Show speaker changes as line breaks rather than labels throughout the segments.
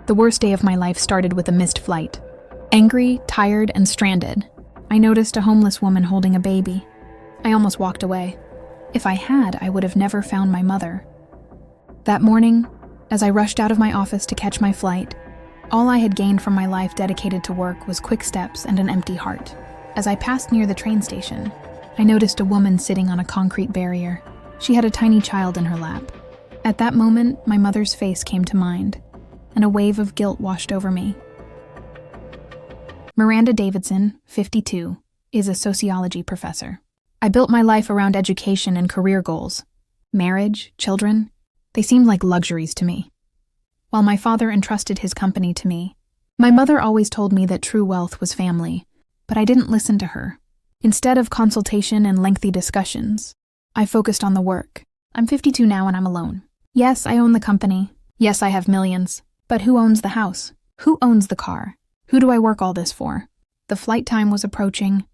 The worst day of my life started with a missed flight. Angry, tired, and stranded, I noticed a homeless woman holding a baby. I almost walked away. If I had, I would have never found my mother. That morning, as I rushed out of my office to catch my flight, all I had gained from my life dedicated to work was quick steps and an empty heart. As I passed near the train station, I noticed a woman sitting on a concrete barrier. She had a tiny child in her lap. At that moment, my mother's face came to mind, and a wave of guilt washed over me. Miranda Davidson, 52, is a sociology professor. I built my life around education and career goals. Marriage, children, they seemed like luxuries to me. While my father entrusted his company to me, my mother always told me that true wealth was family, but I didn't listen to her. Instead of consultation and lengthy discussions, I focused on the work. I'm 52 now and I'm alone. Yes, I own the company. Yes, I have millions. But who owns the house? Who owns the car? Who do I work all this for? The flight time was approaching.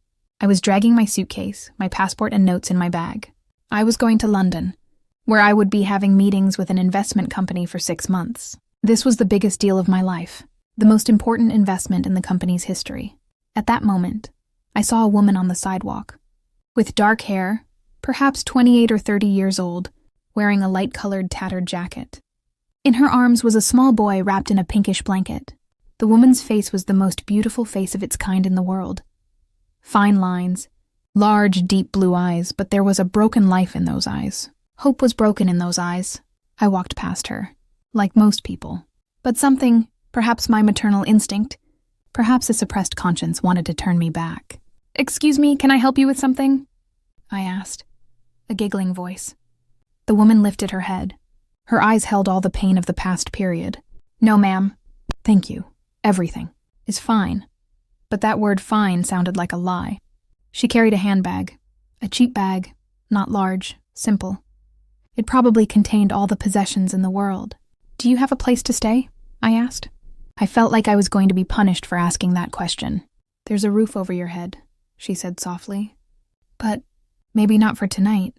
I was dragging my suitcase, my passport and notes in my bag. I was going to London, where I would be having meetings with an investment company for 6 months. This was the biggest deal of my life, the most important investment in the company's history. At that moment, I saw a woman on the sidewalk, with dark hair, perhaps 28 or 30 years old, wearing a light-colored tattered jacket. In her arms was a small boy wrapped in a pinkish blanket. The woman's face was the most beautiful face of its kind in the world. Fine lines, large, deep blue eyes, but there was a broken life in those eyes. Hope was broken in those eyes. I walked past her, like most people. But something, perhaps my maternal instinct, perhaps a suppressed conscience wanted to turn me back. "Excuse me, can I help you with something?" I asked, a giggling voice. The woman lifted her head. Her eyes held all the pain of the past period. "No, ma'am. Thank you. Everything is fine." But that word fine sounded like a lie. She carried a handbag, a cheap bag, not large, simple. It probably contained all the possessions in the world. "Do you have a place to stay?" I asked. I felt like I was going to be punished for asking that question. "There's a roof over your head," she said softly. "But maybe not for tonight."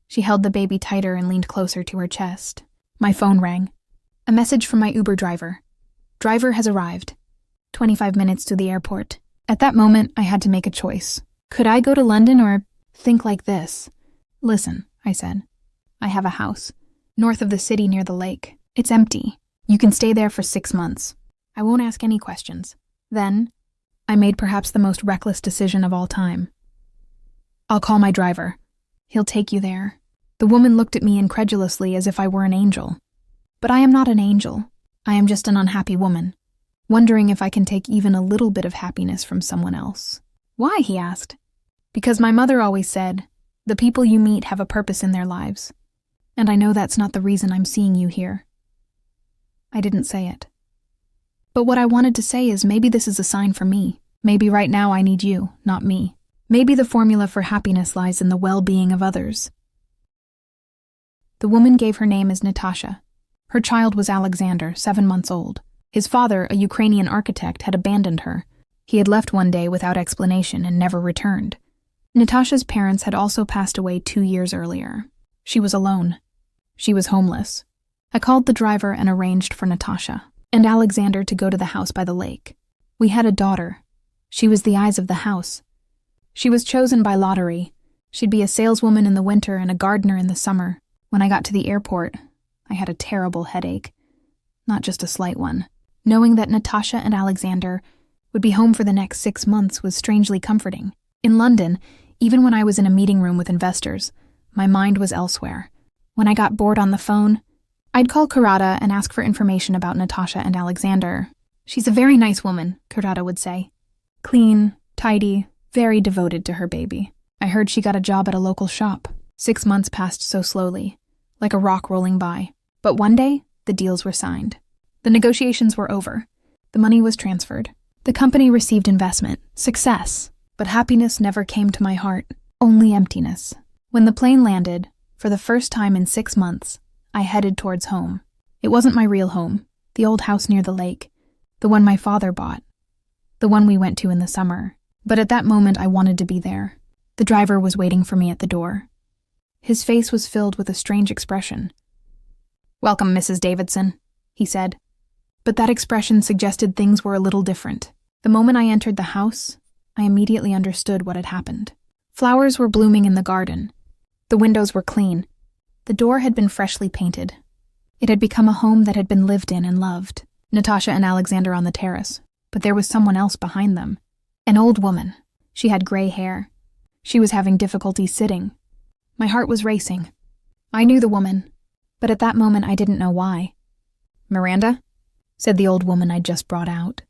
She held the baby tighter and leaned closer to her chest. My phone rang. A message from my Uber driver. "Driver has arrived. 25 minutes to the airport." At that moment, I had to make a choice. Could I go to London or think like this? "Listen," I said. "I have a house, north of the city near the lake. It's empty. You can stay there for 6 months. I won't ask any questions." Then, I made perhaps the most reckless decision of all time. "I'll call my driver. He'll take you there." The woman looked at me incredulously as if I were an angel. But I am not an angel. I am just an unhappy woman, wondering if I can take even a little bit of happiness from someone else. "Why?" he asked. "Because my mother always said, the people you meet have a purpose in their lives. And I know that's not the reason I'm seeing you here." I didn't say it. But what I wanted to say is maybe this is a sign for me. Maybe right now I need you, not me. Maybe the formula for happiness lies in the well-being of others. The woman gave her name as Natasha. Her child was Alexander, 7 months old. His father, a Ukrainian architect, had abandoned her. He had left one day without explanation and never returned. Natasha's parents had also passed away 2 years earlier. She was alone. She was homeless. I called the driver and arranged for Natasha and Alexander to go to the house by the lake. We had a daughter. She was the eyes of the house. She was chosen by lottery. She'd be a saleswoman in the winter and a gardener in the summer. When I got to the airport, I had a terrible headache. Not just a slight one. Knowing that Natasha and Alexander would be home for the next 6 months was strangely comforting. In London, even when I was in a meeting room with investors, my mind was elsewhere. When I got bored on the phone, I'd call Karada and ask for information about Natasha and Alexander. "She's a very nice woman," Karada would say. "Clean, tidy, very devoted to her baby. I heard she got a job at a local shop." 6 months passed so slowly, like a rock rolling by. But one day, the deals were signed. The negotiations were over. The money was transferred. The company received investment, success. But happiness never came to my heart, only emptiness. When the plane landed, for the first time in 6 months, I headed towards home. It wasn't my real home, the old house near the lake, the one my father bought, the one we went to in the summer. But at that moment, I wanted to be there. The driver was waiting for me at the door. His face was filled with a strange expression. "Welcome, Mrs. Davidson," he said. But that expression suggested things were a little different. The moment I entered the house, I immediately understood what had happened. Flowers were blooming in the garden. The windows were clean. The door had been freshly painted. It had become a home that had been lived in and loved. Natasha and Alexander on the terrace, but there was someone else behind them. An old woman. She had gray hair. She was having difficulty sitting. My heart was racing. I knew the woman, but at that moment I didn't know why. "Miranda?" said the old woman I'd just brought out.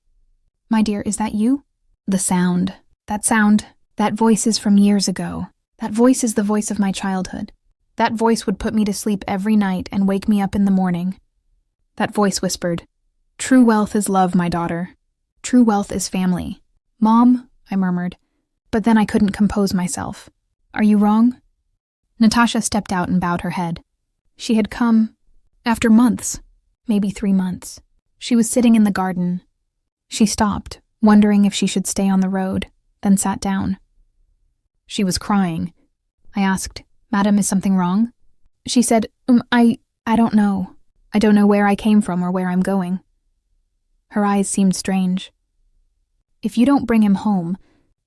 "My dear, is that you?" The sound. That voice is from years ago. That voice is the voice of my childhood. That voice would put me to sleep every night and wake me up in the morning. That voice whispered, "True wealth is love, my daughter. True wealth is family." "Mom," I murmured, but then I couldn't compose myself. "Are you wrong?" Natasha stepped out and bowed her head. She had come after months, maybe 3 months. She was sitting in the garden. She stopped, wondering if she should stay on the road, then sat down. She was crying. I asked, "Madam, is something wrong?" She said, I don't know. I don't know where I came from or where I'm going." Her eyes seemed strange. "If you don't bring him home,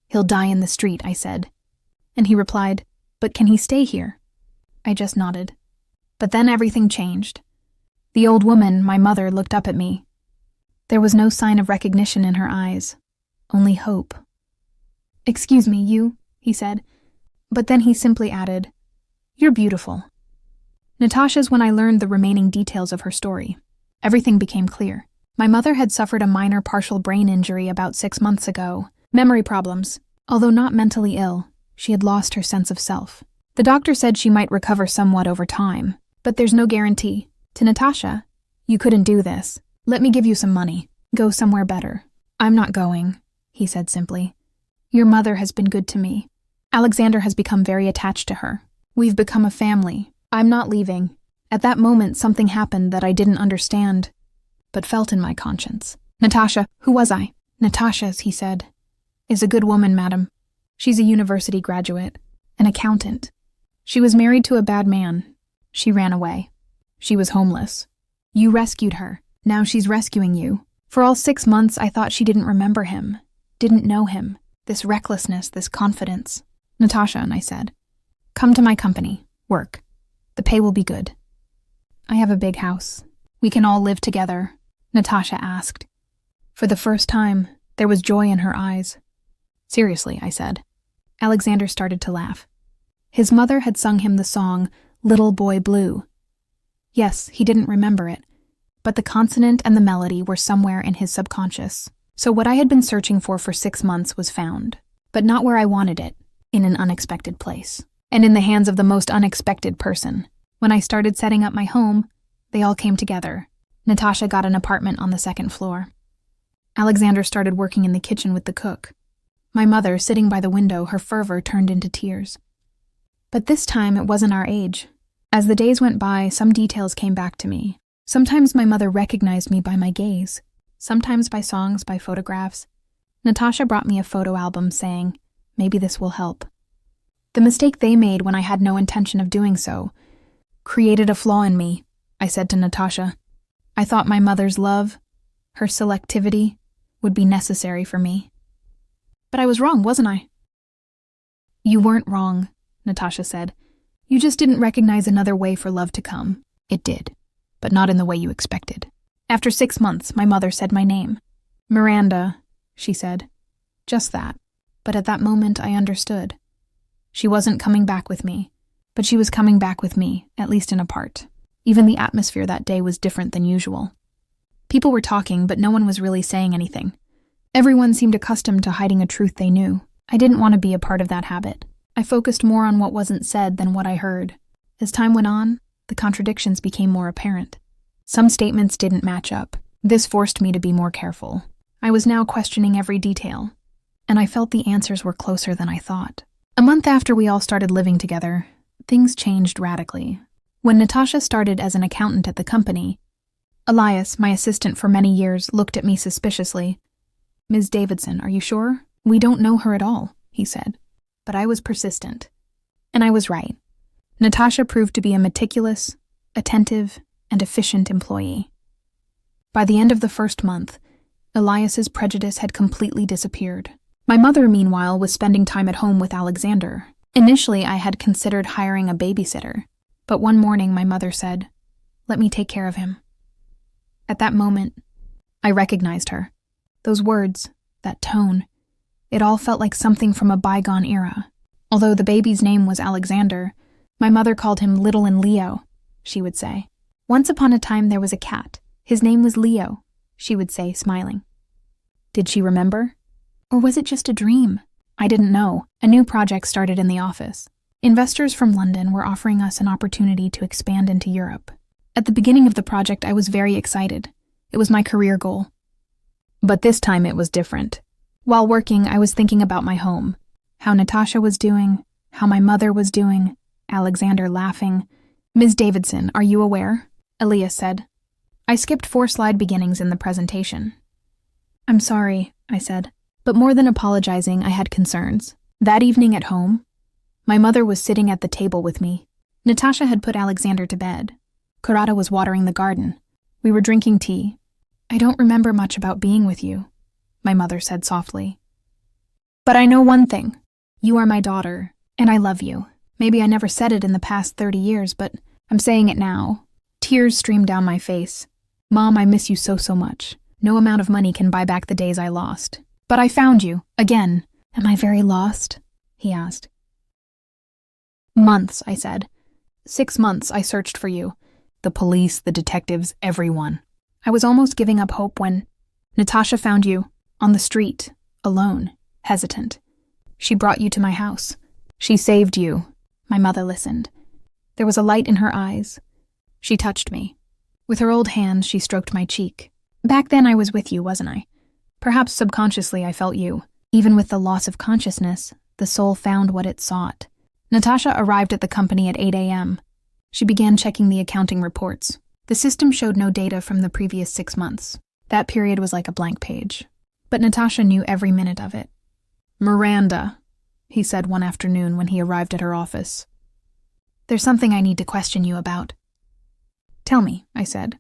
he'll die in the street," I said. And he replied, "But can he stay here?" I just nodded. But then everything changed. The old woman, my mother, looked up at me. There was no sign of recognition in her eyes, only hope. "Excuse me, you," he said. But then he simply added, "You're beautiful." Natasha's when I learned the remaining details of her story. Everything became clear. My mother had suffered a minor partial brain injury about 6 months ago. Memory problems. Although not mentally ill, she had lost her sense of self. The doctor said she might recover somewhat over time, but there's no guarantee. To Natasha, "You couldn't do this. Let me give you some money. Go somewhere better." "I'm not going," he said simply. "Your mother has been good to me. Alexander has become very attached to her. We've become a family. I'm not leaving." At that moment, something happened that I didn't understand, but felt in my conscience. "Natasha, who was I?" "Natasha's," he said, "is a good woman, madam. She's a university graduate, an accountant. She was married to a bad man. She ran away. She was homeless. You rescued her. Now she's rescuing you. For all 6 months, I thought she didn't remember him, didn't know him. This recklessness, this confidence." "Natasha," and I said, "come to my company. Work. The pay will be good." "I have a big house. We can all live together?" Natasha asked. For the first time, there was joy in her eyes. "Seriously," I said. Alexander started to laugh. His mother had sung him the song, "Little Boy Blue." Yes, he didn't remember it, but the consonant and the melody were somewhere in his subconscious. So what I had been searching for 6 months was found, but not where I wanted it, in an unexpected place, and in the hands of the most unexpected person. When I started setting up my home, they all came together. Natasha got an apartment on the 2nd floor. Alexander started working in the kitchen with the cook. My mother, sitting by the window, her fervor turned into tears. But this time it wasn't our age. As the days went by, some details came back to me. Sometimes my mother recognized me by my gaze, sometimes by songs, by photographs. Natasha brought me a photo album saying, "Maybe this will help." The mistake they made when I had no intention of doing so created a flaw in me, I said to Natasha. I thought my mother's love, her selectivity, would be necessary for me. But I was wrong, wasn't I? "You weren't wrong," Natasha said. "You just didn't recognize another way for love to come. It did, but not in the way you expected." After 6 months, my mother said my name. "Miranda," she said. Just that. But at that moment, I understood. She wasn't coming back with me, but she was coming back with me, at least in a part. Even the atmosphere that day was different than usual. People were talking, but no one was really saying anything. Everyone seemed accustomed to hiding a truth they knew. I didn't want to be a part of that habit. I focused more on what wasn't said than what I heard. As time went on, the contradictions became more apparent. Some statements didn't match up. This forced me to be more careful. I was now questioning every detail, and I felt the answers were closer than I thought. A month after we all started living together, things changed radically. When Natasha started as an accountant at the company, Elias, my assistant for many years, looked at me suspiciously. "Ms. Davidson, are you sure? We don't know her at all," he said. But I was persistent. And I was right. Natasha proved to be a meticulous, attentive, and efficient employee. By the end of the first month, Elias's prejudice had completely disappeared. My mother, meanwhile, was spending time at home with Alexander. Initially, I had considered hiring a babysitter, but one morning my mother said, "Let me take care of him." At that moment, I recognized her. Those words, that tone, it all felt like something from a bygone era. Although the baby's name was Alexander, my mother called him Little and Leo, she would say. "Once upon a time there was a cat. His name was Leo," she would say, smiling. Did she remember? Or was it just a dream? I didn't know. A new project started in the office. Investors from London were offering us an opportunity to expand into Europe. At the beginning of the project, I was very excited. It was my career goal. But this time it was different. While working, I was thinking about my home, how Natasha was doing, how my mother was doing, Alexander laughing. "Ms. Davidson, are you aware?" Elias said. I skipped 4 slide beginnings in the presentation. "I'm sorry," I said. But more than apologizing, I had concerns. That evening at home, my mother was sitting at the table with me. Natasha had put Alexander to bed. Karada was watering the garden. We were drinking tea. "I don't remember much about being with you," my mother said softly. "But I know one thing. You are my daughter, and I love you. Maybe I never said it in the past 30 years, but I'm saying it now." Tears streamed down my face. "Mom, I miss you so much. No amount of money can buy back the days I lost. But I found you, again." "Am I very lost?" he asked. "Months," I said. 6 months I searched for you. The police, the detectives, everyone. I was almost giving up hope when Natasha found you, on the street, alone, hesitant. She brought you to my house. She saved you." My mother listened. There was a light in her eyes. She touched me. With her old hand, she stroked my cheek. "Back then I was with you, wasn't I? Perhaps subconsciously I felt you. Even with the loss of consciousness, the soul found what it sought." Natasha arrived at the company at 8 a.m. She began checking the accounting reports. The system showed no data from the previous 6 months. That period was like a blank page. But Natasha knew every minute of it. "Miranda," he said one afternoon when he arrived at her office. "There's something I need to question you about." "Tell me," I said.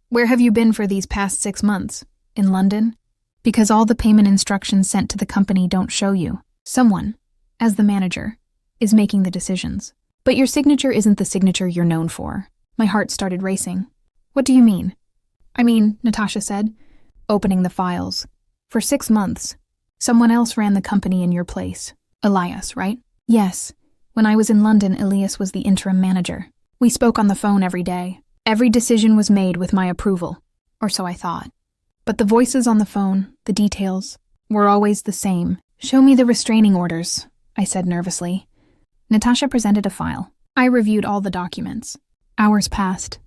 "Where have you been for these past 6 months? In London? Because all the payment instructions sent to the company don't show you. Someone, as the manager, is making the decisions. But your signature isn't the signature you're known for." My heart started racing. "What do you mean?" "I mean," Natasha said, opening the files. "For 6 months, someone else ran the company in your place. Elias, right?" "Yes. When I was in London, Elias was the interim manager. We spoke on the phone every day. Every decision was made with my approval, or so I thought. But the voices on the phone, the details, were always the same. "Show me the restraining orders," I said nervously. Natasha presented a file. I reviewed all the documents. Hours passed,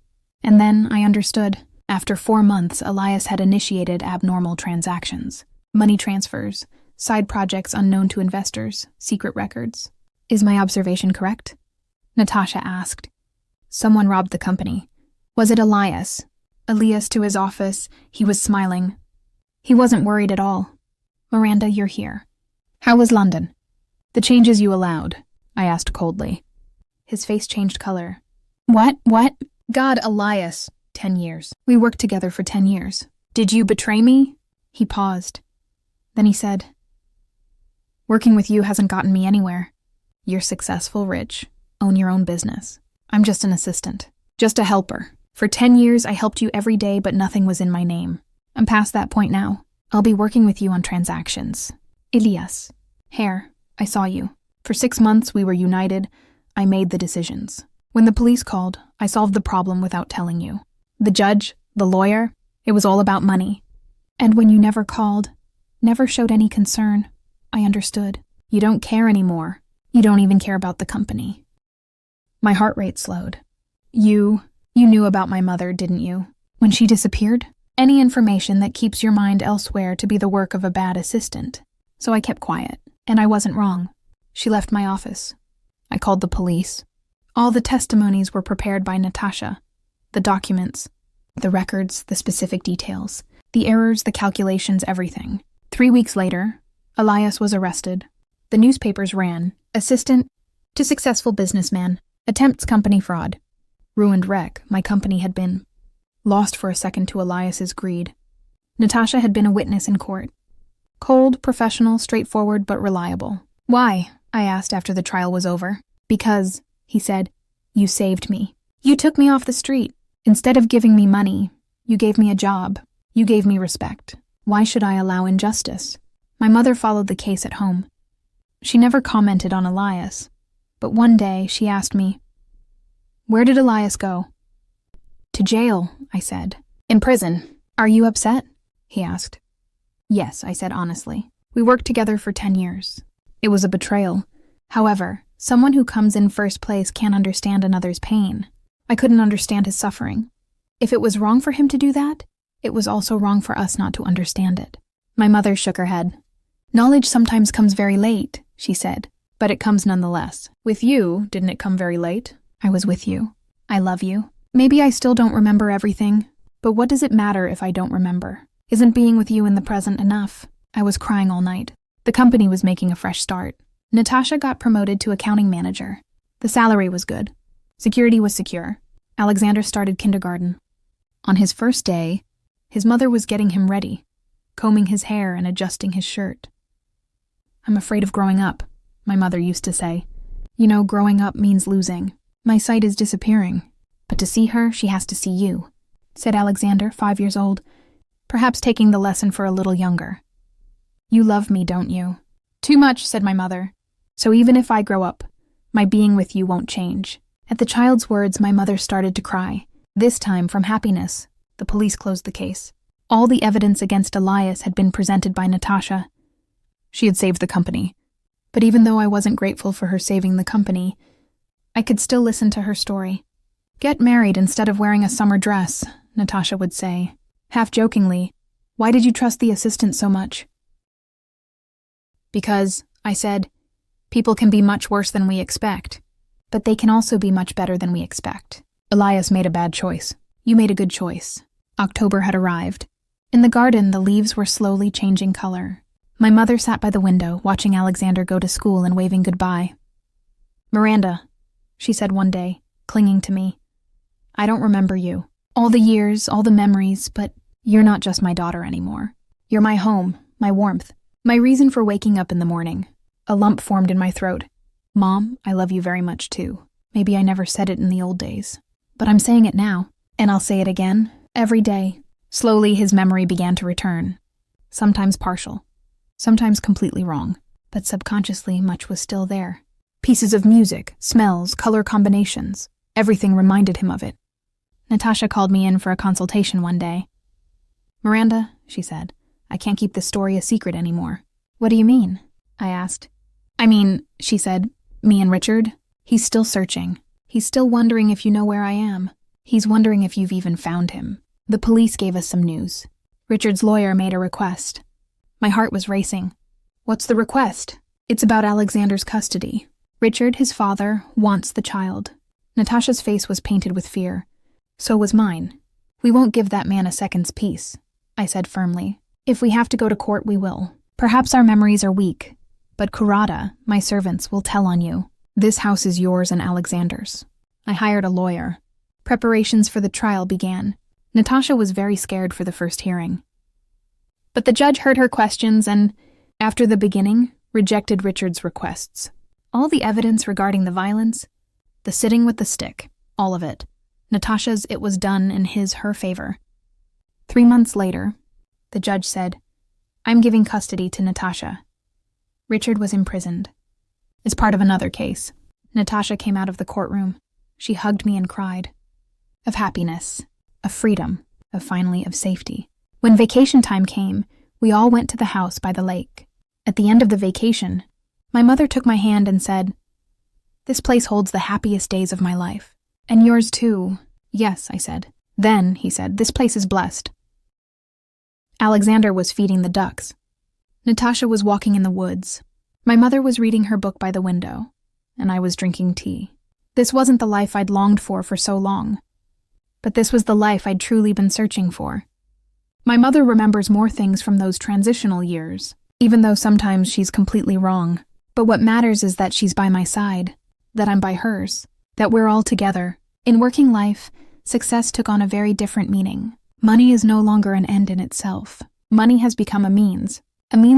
and then I understood. After 4 months, Elias had initiated abnormal transactions. Money transfers, side projects unknown to investors, secret records. "Is my observation correct?" Natasha asked. "Someone robbed the company. Was it Elias?" Elias to his office, he was smiling. He wasn't worried at all. "Miranda, you're here. How was London?" "The changes you allowed," I asked coldly. His face changed color. What? "God, Elias. 10 years. We worked together for 10 years. Did you betray me?" He paused. Then he said, "Working with you hasn't gotten me anywhere. You're successful, rich, own your own business. I'm just an assistant, just a helper. For 10 years, I helped you every day, but nothing was in my name. I'm past that point now. I'll be working with you on transactions." "Elias. Hair, I saw you. For 6 months, we were united. I made the decisions. When the police called, I solved the problem without telling you. The judge, the lawyer, it was all about money. And when you never called, never showed any concern, I understood. You don't care anymore. You don't even care about the company." My heart rate slowed. You knew about my mother, didn't you? When she disappeared? Any information that keeps your mind elsewhere to be the work of a bad assistant. So I kept quiet, and I wasn't wrong. She left my office. I called the police. All the testimonies were prepared by Natasha. The documents, the records, the specific details, the errors, the calculations, everything. 3 weeks later, Elias was arrested. The newspapers ran, assistant to successful businessman, attempts company fraud. Ruined wreck, my company had been. lost for a second to Elias's greed. Natasha had been a witness in court. Cold, professional, straightforward, but reliable. "Why?" I asked after the trial was over. "Because," he said, "you saved me. You took me off the street. Instead of giving me money, you gave me a job. You gave me respect. Why should I allow injustice?" My mother followed the case at home. She never commented on Elias, but one day she asked me, "Where did Elias go?" "To jail," I said. "In prison. Are you upset?" he asked. "Yes," I said honestly. "We worked together for 10 years. It was a betrayal. However, someone who comes in first place can't understand another's pain. I couldn't understand his suffering. If it was wrong for him to do that, it was also wrong for us not to understand it." My mother shook her head. "Knowledge sometimes comes very late," she said, "but it comes nonetheless. With you, didn't it come very late?" "I was with you. I love you. Maybe I still don't remember everything, but what does it matter if I don't remember? Isn't being with you in the present enough?" I was crying all night. The company was making a fresh start. Natasha got promoted to accounting manager. The salary was good. Security was secure. Alexander started kindergarten. On his first day, his mother was getting him ready, combing his hair and adjusting his shirt. "I'm afraid of growing up," my mother used to say. "You know, growing up means losing. My sight is disappearing. But to see her, she has to see you," said Alexander, 5 years old, perhaps taking the lesson for a little younger. "You love me, don't you?" "Too much," said my mother. "So even if I grow up, my being with you won't change." At the child's words, my mother started to cry, this time from happiness. The police closed the case. All the evidence against Elias had been presented by Natasha. She had saved the company. But even though I wasn't grateful for her saving the company, I could still listen to her story. "Get married instead of wearing a summer dress," Natasha would say. Half jokingly, "Why did you trust the assistant so much?" "Because," I said, "people can be much worse than we expect, but they can also be much better than we expect. Elias made a bad choice. You made a good choice." October had arrived. In the garden, the leaves were slowly changing color. My mother sat by the window, watching Alexander go to school and waving goodbye. "Miranda," she said one day, clinging to me, "I don't remember you. All the years, all the memories, but you're not just my daughter anymore. You're my home, my warmth, my reason for waking up in the morning." A lump formed in my throat. "Mom, I love you very much too. Maybe I never said it in the old days, but I'm saying it now, and I'll say it again, every day." Slowly, his memory began to return. Sometimes partial, sometimes completely wrong, but subconsciously much was still there. Pieces of music, smells, color combinations, everything reminded him of it. Natasha called me in for a consultation one day. "Miranda," she said, "I can't keep this story a secret anymore." "What do you mean?" I asked. "I mean," she said, "me and Richard, he's still searching. He's still wondering if you know where I am. He's wondering if you've even found him. The police gave us some news. Richard's lawyer made a request." My heart was racing. "What's the request?" "It's about Alexander's custody. Richard, his father, wants the child." Natasha's face was painted with fear. So was mine. "We won't give that man a second's peace," I said firmly. "If we have to go to court, we will. Perhaps our memories are weak, but Kurata, my servants, will tell on you. This house is yours and Alexander's." I hired a lawyer. Preparations for the trial began. Natasha was very scared for the first hearing. But the judge heard her questions and, after the beginning, rejected Richard's requests. All the evidence regarding the violence, the sitting with the stick, all of it. Natasha's it was done in her favor. 3 months later, the judge said, "I'm giving custody to Natasha." Richard was imprisoned. As part of another case, Natasha came out of the courtroom. She hugged me and cried. Of happiness, of freedom, finally of safety. When vacation time came, we all went to the house by the lake. At the end of the vacation, my mother took my hand and said, "This place holds the happiest days of my life. And yours too." "Yes," I said. "Then," he said, "this place is blessed." Alexander was feeding the ducks. Natasha was walking in the woods. My mother was reading her book by the window, and I was drinking tea. This wasn't the life I'd longed for so long. But this was the life I'd truly been searching for. My mother remembers more things from those transitional years, even though sometimes she's completely wrong. But what matters is that she's by my side, that I'm by hers, that we're all together, in working life, Success took on a very different meaning. Money is no longer an end in itself. Money has become a means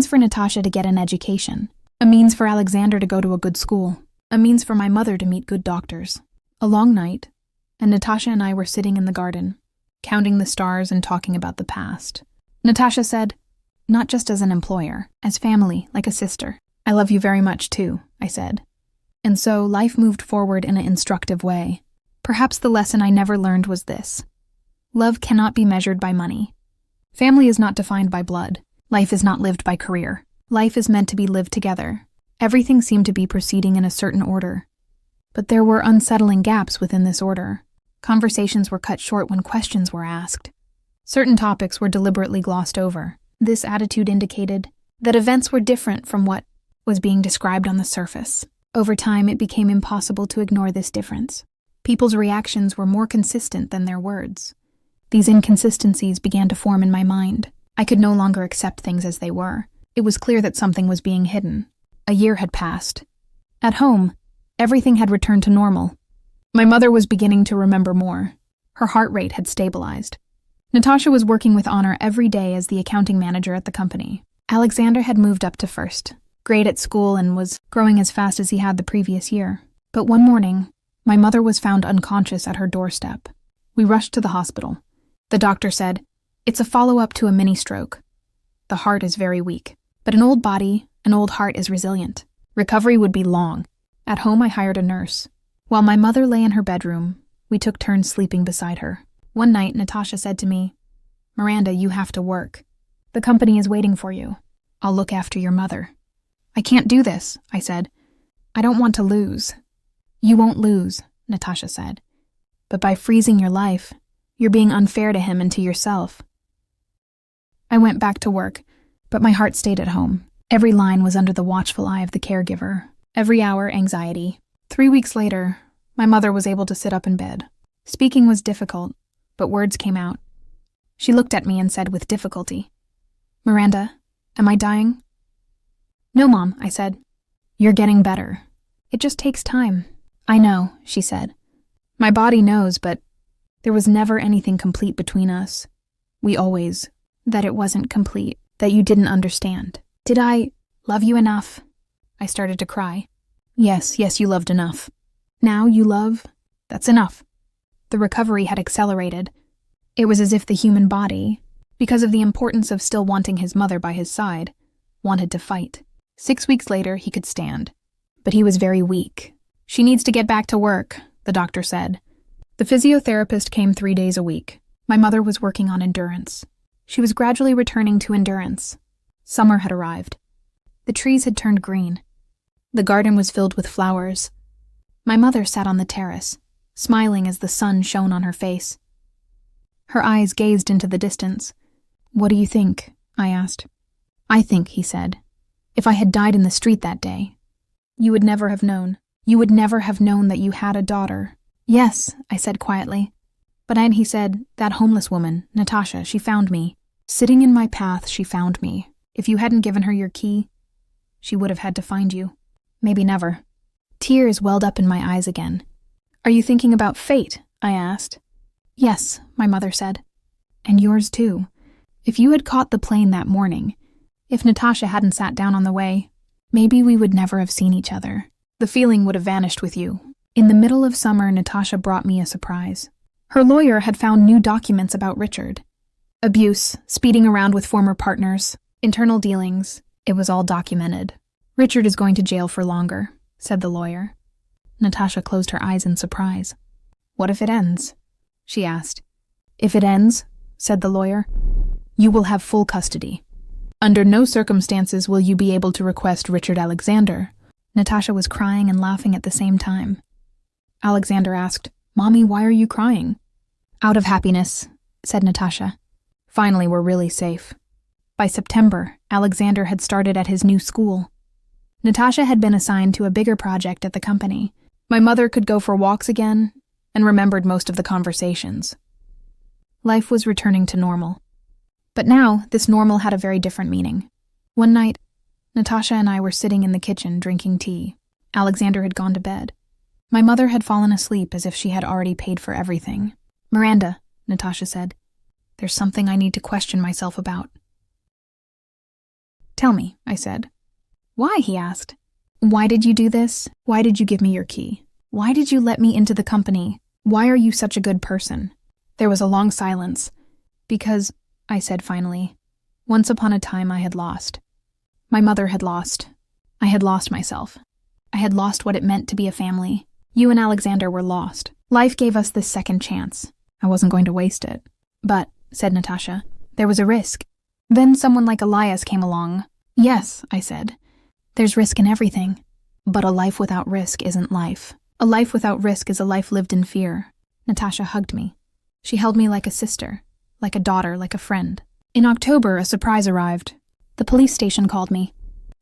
for Natasha to get an education, a means for Alexander to go to a good school, a means for my mother to meet good doctors. A long night, and Natasha and I were sitting in the garden, counting the stars and talking about the past. Natasha said, "Not just as an employer, as family, like a sister. I love you very much too," I said. And so life moved forward in an instructive way. Perhaps the lesson I never learned was this: love cannot be measured by money. Family is not defined by blood. Life is not lived by career. Life is meant to be lived together. Everything seemed to be proceeding in a certain order. But there were unsettling gaps within this order. Conversations were cut short when questions were asked. Certain topics were deliberately glossed over. This attitude indicated that events were different from what was being described on the surface. Over time, it became impossible to ignore this difference. People's reactions were more consistent than their words. These inconsistencies began to form in my mind. I could no longer accept things as they were. It was clear that something was being hidden. A year had passed. At home, everything had returned to normal. My mother was beginning to remember more. Her heart rate had stabilized. Natasha was working with honor every day as the accounting manager at the company. Alexander had moved up to first grade at school and was growing as fast as he had the previous year. But one morning, my mother was found unconscious at her doorstep. We rushed to the hospital. The doctor said, "It's a follow-up to a mini-stroke. The heart is very weak, but an old body, an old heart is resilient. Recovery would be long." At home, I hired a nurse. While my mother lay in her bedroom, we took turns sleeping beside her. One night, Natasha said to me, "Miranda, you have to work. The company is waiting for you. I'll look after your mother." "I can't do this," I said. "I don't want to lose." "You won't lose," Natasha said. "But by freezing your life, you're being unfair to him and to yourself." I went back to work, but my heart stayed at home. Every line was under the watchful eye of the caregiver. Every hour, anxiety. 3 weeks later, my mother was able to sit up in bed. Speaking was difficult, but words came out. She looked at me and said with difficulty, "Miranda, am I dying?" "No, Mom," I said. "You're getting better. It just takes time." "I know," she said. "My body knows, but there was never anything complete between us. That it wasn't complete, that you didn't understand. Did I love you enough?" I started to cry. Yes, you loved enough. Now you love? That's enough." The recovery had accelerated. It was as if the human body, because of the importance of still wanting his mother by his side, wanted to fight. 6 weeks later, he could stand. But he was very weak. "She needs to get back to work," the doctor said. The physiotherapist came 3 days a week. My mother was working on endurance. She was gradually returning to endurance. Summer had arrived. The trees had turned green. The garden was filled with flowers. My mother sat on the terrace, smiling as the sun shone on her face. Her eyes gazed into the distance. "What do you think?" I asked. "I think," he said, "if I had died in the street that day, you would never have known. You would never have known that you had a daughter." "Yes," I said quietly. "But then," he said, "that homeless woman, Natasha, she found me. Sitting in my path, she found me. If you hadn't given her your key, she would have had to find you. Maybe never." Tears welled up in my eyes again. "Are you thinking about fate?" I asked. "Yes," my mother said. "And yours too. If you had caught the plane that morning, if Natasha hadn't sat down on the way, maybe we would never have seen each other. The feeling would have vanished with you." In the middle of summer, Natasha brought me a surprise. Her lawyer had found new documents about Richard. Abuse, speeding around with former partners, internal dealings, it was all documented. "Richard is going to jail for longer," said the lawyer. Natasha closed her eyes in surprise. "What if it ends?" she asked. "If it ends," said the lawyer, "you will have full custody. Under no circumstances will you be able to request Richard Alexander." Natasha was crying and laughing at the same time. Alexander asked, "Mommy, why are you crying?" "Out of happiness," said Natasha. "Finally, we're really safe." By September, Alexander had started at his new school. Natasha had been assigned to a bigger project at the company. My mother could go for walks again and remembered most of the conversations. Life was returning to normal. But now, this normal had a very different meaning. One night, Natasha and I were sitting in the kitchen drinking tea. Alexander had gone to bed. My mother had fallen asleep as if she had already paid for everything. Miranda, Natasha said, there's something I need to question myself about. Tell me, I said. Why, he asked. Why did you do this? Why did you give me your key? Why did you let me into the company? Why are you such a good person? There was a long silence. Because, I said finally, once upon a time I had lost. My mother had lost. I had lost myself. I had lost what it meant to be a family. You and Alexander were lost. Life gave us this second chance. I wasn't going to waste it. But, said Natasha, there was a risk. Then someone like Elias came along. Yes, I said. There's risk in everything. But a life without risk isn't life. A life without risk is a life lived in fear. Natasha hugged me. She held me like a sister, like a daughter, like a friend. In October, a surprise arrived. The police station called me.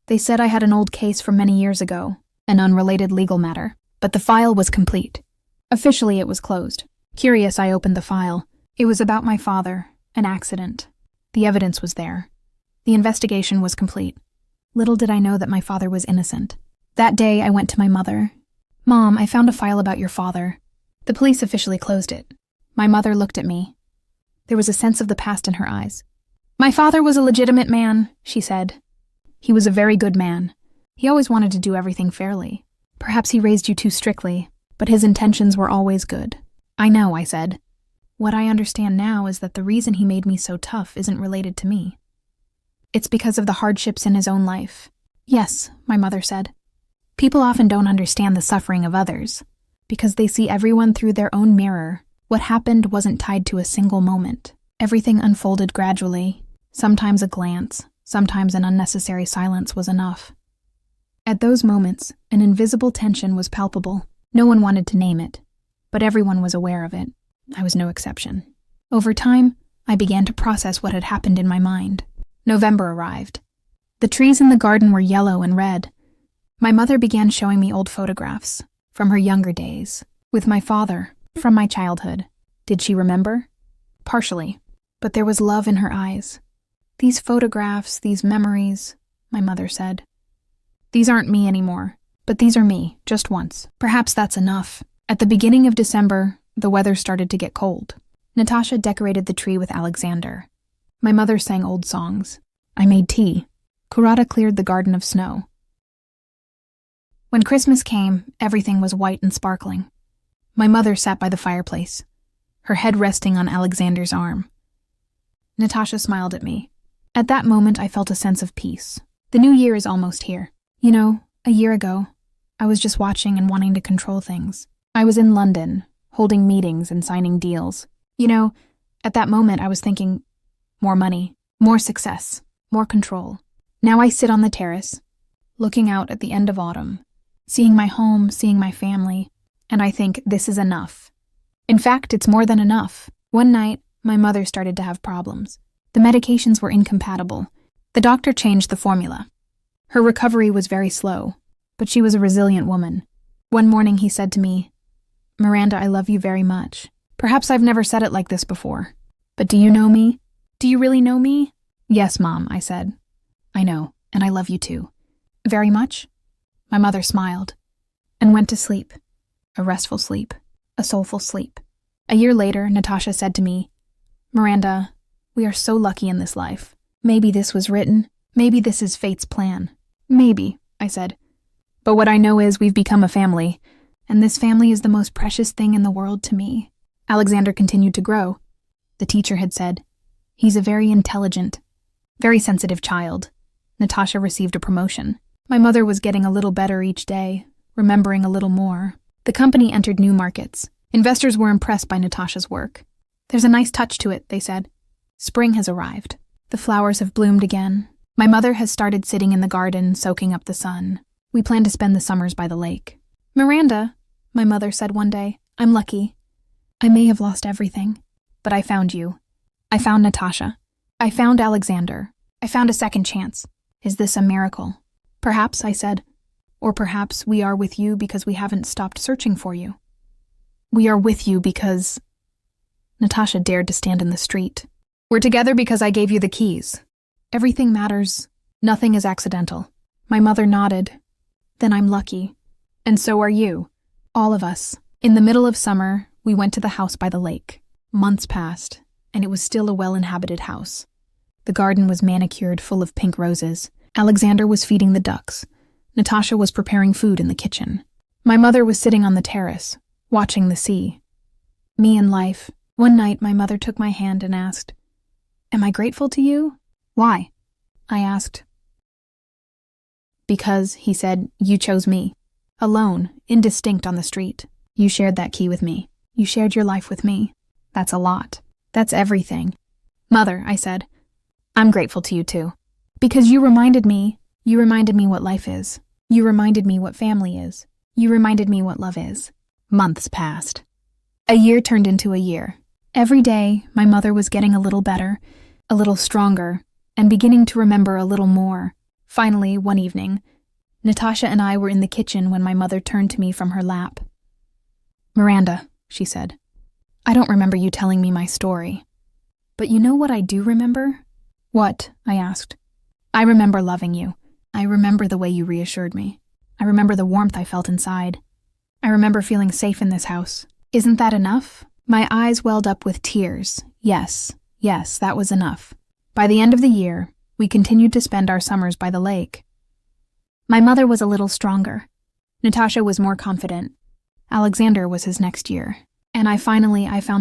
They said I had an old case from many years ago, an unrelated legal matter, but the file was complete. Officially, it was closed. Curious, I opened the file. It was about my father, an accident. The evidence was there. The investigation was complete. Little did I know that my father was innocent. That day, I went to my mother. Mom, I found a file about your father. The police officially closed it. My mother looked at me. There was a sense of the past in her eyes. My father was a legitimate man, she said. He was a very good man. He always wanted to do everything fairly. Perhaps he raised you too strictly, but his intentions were always good. I know, I said. What I understand now is that the reason he made me so tough isn't related to me. It's because of the hardships in his own life. Yes, my mother said. People often don't understand the suffering of others, because they see everyone through their own mirror. What happened wasn't tied to a single moment. Everything unfolded gradually. Sometimes a glance, sometimes an unnecessary silence was enough. At those moments, an invisible tension was palpable. No one wanted to name it, but everyone was aware of it. I was no exception. Over time, I began to process what had happened in my mind. November arrived. The trees in the garden were yellow and red. My mother began showing me old photographs from her younger days, with my father, from my childhood. Did she remember? Partially, but there was love in her eyes. These photographs, these memories, my mother said. These aren't me anymore, but these are me, just once. Perhaps that's enough. At the beginning of December, the weather started to get cold. Natasha decorated the tree with Alexander. My mother sang old songs. I made tea. Kurata cleared the garden of snow. When Christmas came, everything was white and sparkling. My mother sat by the fireplace, her head resting on Alexander's arm. Natasha smiled at me. At that moment, I felt a sense of peace. The new year is almost here. You know, a year ago, I was just watching and wanting to control things. I was in London, holding meetings and signing deals. You know, at that moment, I was thinking, more money, more success, more control. Now I sit on the terrace, looking out at the end of autumn, seeing my home, seeing my family, and I think this is enough. In fact, it's more than enough. One night, my mother started to have problems. The medications were incompatible. The doctor changed the formula. Her recovery was very slow, but she was a resilient woman. One morning he said to me, Miranda, I love you very much. Perhaps I've never said it like this before, but do you know me? Do you really know me? Yes, Mom, I said. I know, and I love you too. Very much? My mother smiled and went to sleep. A restful sleep, a soulful sleep. A year later, Natasha said to me, Miranda, we are so lucky in this life. Maybe this was written. Maybe this is fate's plan. Maybe, I said. But what I know is we've become a family, and this family is the most precious thing in the world to me. Alexander continued to grow. The teacher had said, he's a very intelligent, very sensitive child. Natasha received a promotion. My mother was getting a little better each day, remembering a little more. The company entered new markets. Investors were impressed by Natasha's work. There's a nice touch to it, they said. Spring has arrived. The flowers have bloomed again. My mother has started sitting in the garden, soaking up the sun. We plan to spend the summers by the lake. Miranda, my mother said one day, I'm lucky. I may have lost everything, but I found you. I found Natasha. I found Alexander. I found a second chance. Is this a miracle? Perhaps, I said. Or perhaps we are with you because we haven't stopped searching for you. We are with you because... Natasha dared to stand in the street. We're together because I gave you the keys. Everything matters. Nothing is accidental. My mother nodded. Then I'm lucky. And so are you. All of us. In the middle of summer, we went to the house by the lake. Months passed, and it was still a well-inhabited house. The garden was manicured, full of pink roses. Alexander was feeding the ducks. Natasha was preparing food in the kitchen. My mother was sitting on the terrace, watching the sea. Me and life. One night, my mother took my hand and asked, "Am I grateful to you?" "Why?" I asked. "Because," he said, "you chose me. Alone, indistinct on the street. You shared that key with me. You shared your life with me. That's a lot. That's everything." "Mother," I said, "I'm grateful to you too. Because you reminded me what life is. You reminded me what family is. You reminded me what love is." Months passed. A year turned into a year. Every day, my mother was getting a little better, a little stronger, and beginning to remember a little more. Finally, one evening, Natasha and I were in the kitchen when my mother turned to me from her lap. "Miranda," she said, "I don't remember you telling me my story. But you know what I do remember?" "What?" I asked. "I remember loving you. I remember the way you reassured me. I remember the warmth I felt inside. I remember feeling safe in this house. Isn't that enough?" My eyes welled up with tears. Yes, that was enough. By the end of the year, we continued to spend our summers by the lake. My mother was a little stronger. Natasha was more confident. Alexander was his next year. And I found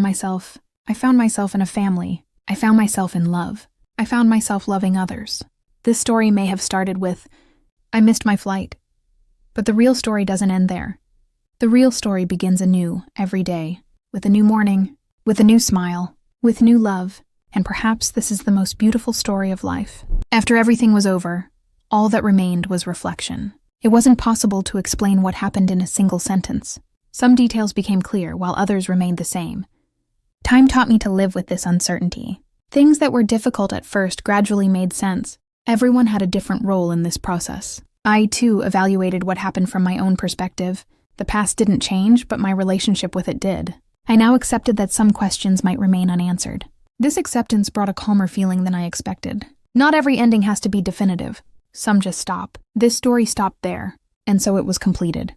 myself in a family. I found myself in love. I found myself loving others. This story may have started with, "I missed my flight." But the real story doesn't end there. The real story begins anew every day, with a new morning, with a new smile, with new love, and perhaps this is the most beautiful story of life. After everything was over, all that remained was reflection. It wasn't possible to explain what happened in a single sentence. Some details became clear, while others remained the same. Time taught me to live with this uncertainty. Things that were difficult at first gradually made sense. Everyone had a different role in this process. I, too, evaluated what happened from my own perspective. The past didn't change, but my relationship with it did. I now accepted that some questions might remain unanswered. This acceptance brought a calmer feeling than I expected. Not every ending has to be definitive. Some just stop. This story stopped there, and so it was completed.